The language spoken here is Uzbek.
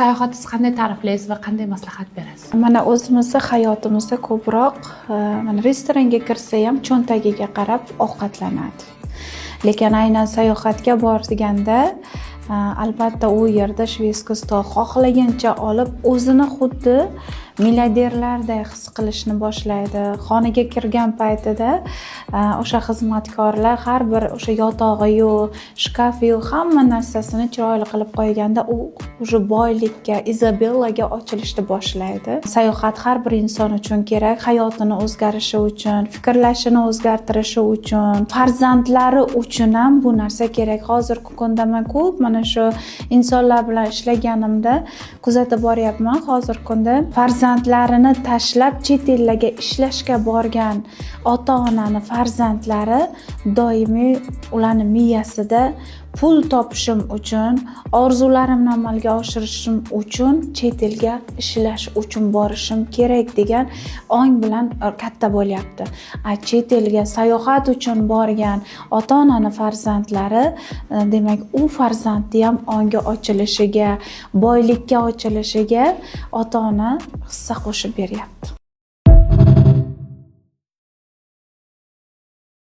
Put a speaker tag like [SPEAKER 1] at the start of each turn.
[SPEAKER 1] Sayohatingizni qanday ta'riflaysiz va qanday maslahat berasiz?
[SPEAKER 2] Mana o'zimizni hayotimizda ko'proq mana restoranga kirsa ham cho'ntagiga qarab ovqatlanadi. Lekin aynan sayohatga borganda albatta u yerda shvedskiy stol xohlagancha olib, o'zini xuddi milliarderlarday his qilishni boshlaydi. Xonaga kirgan paytida o'sha xizmatkorlar har bir o'sha yotog'i-yu, shkafi-yu hamma narsasini chiroyli qilib qo'yganda u o'sha boylikka, izobellaga ochilishni boshlaydi. Sayohat har bir inson uchun kerak, hayotini o'zgarishi uchun, fikrlashini o'zgartirishi uchun, farzandlari uchun ham bu narsa kerak. Hozirgi kunda men ko'p mana shu insonlar bilan ishlaganimda kuzatib boryapman. Hozirgi kunda farzandlarini tashlab chet ellarga ishlashga borgan ota-onani farzandlari doimiy ularning miyasida pul topishim uchun, orzularimni amalga oshirishim uchun, chet elga ishlash uchun borishim kerak degan ong bilan katta bo'lyapti. Chet elga sayohat uchun borgan ota-onani farzandlari, demak, u farzandni ham ongi ochilishiga, boylikka ochilishiga ota-ona hissa qo'shib beryapti.